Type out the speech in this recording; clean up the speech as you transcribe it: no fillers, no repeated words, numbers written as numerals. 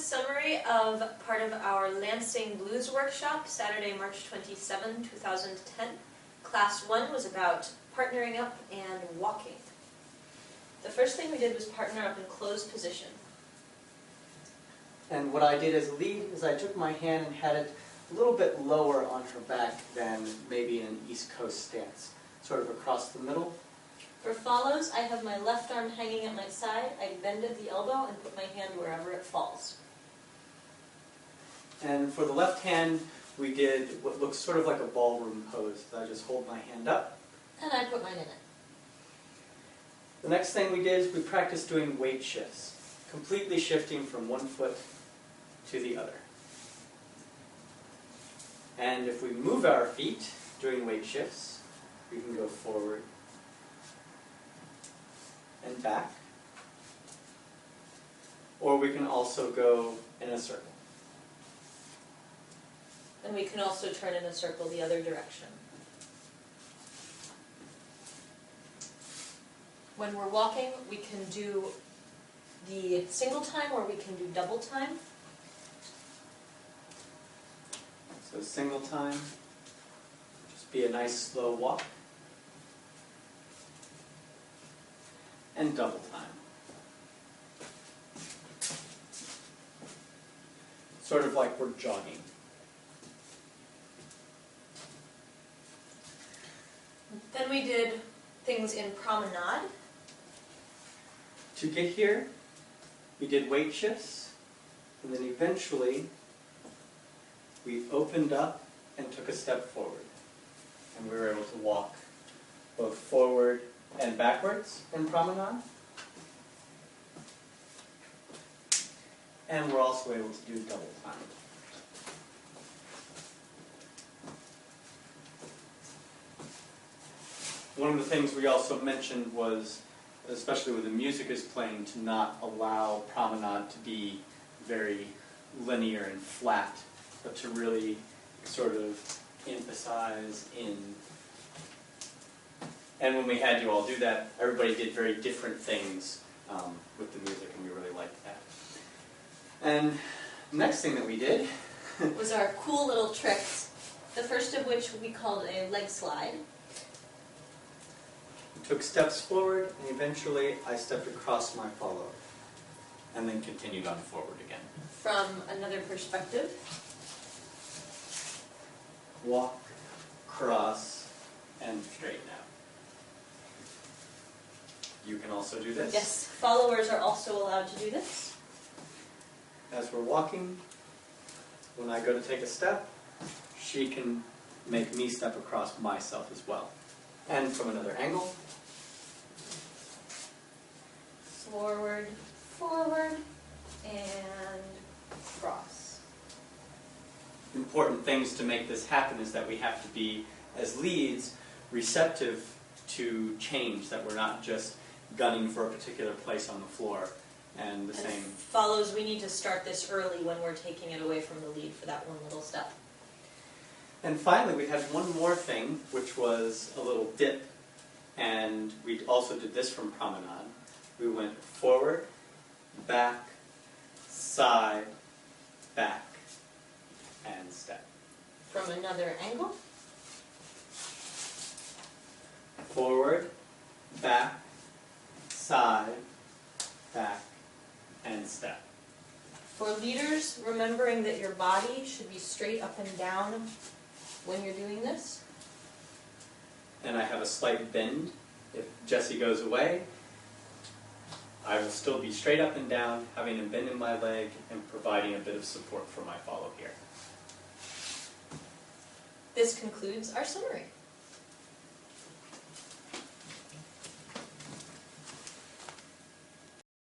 summary of part of our Lansing Blues workshop, Saturday, March 27, 2010. Class 1 was about partnering up and walking. The first thing we did was partner up in closed position. And what I did as a lead is I took my hand and had it a little bit lower on her back than maybe in an East Coast stance, sort of across the middle. For follows, I have my left arm hanging at my side. I bended the elbow and put my hand wherever it falls. And for the left hand, we did what looks sort of like a ballroom pose. I just hold my hand up. And I put mine in it. The next thing we did is we practiced doing weight shifts, completely shifting from one foot to the other. And if we move our feet doing weight shifts, we can go forward and back, or we can also go in a circle. And we can also turn in a circle the other direction. When we're walking, we can do the single time or we can do double time. So single time, just be a nice slow walk. And double time. Sort of like we're jogging. Then we did things in promenade. To get here, we did weight shifts, and then eventually we opened up and took a step forward. And we were able to walk both forward and backwards in promenade. And we're also able to do double time. One of the things we also mentioned was, especially when the music is playing, to not allow promenade to be very linear and flat, but to really sort of emphasize in. And when we had you all do that, everybody did very different things with the music, and we really liked that. And the next thing that we did was our cool little tricks, the first of which we called a leg slide. We took steps forward, and eventually I stepped across my follow, and then continued on forward again. From another perspective. Walk, cross, and straighten out. You can also do this. Yes, followers are also allowed to do this. As we're walking, when I go to take a step, she can make me step across myself as well. And from another angle. Forward, forward, and cross. Important things to make this happen is that we have to be, as leads, receptive to change, that we're not just gunning for a particular place on the floor. And the same follows, we need to start this early when we're taking it away from the lead for that one little step. And finally, we had one more thing, which was a little dip. And we also did this from promenade. We went forward, back, side, back, and step. From another angle. Forward, back, side, back, and step. For leaders, remembering that your body should be straight up and down when you're doing this. And I have a slight bend. If Jessie goes away, I will still be straight up and down, having a bend in my leg and providing a bit of support for my follow here. This concludes our summary.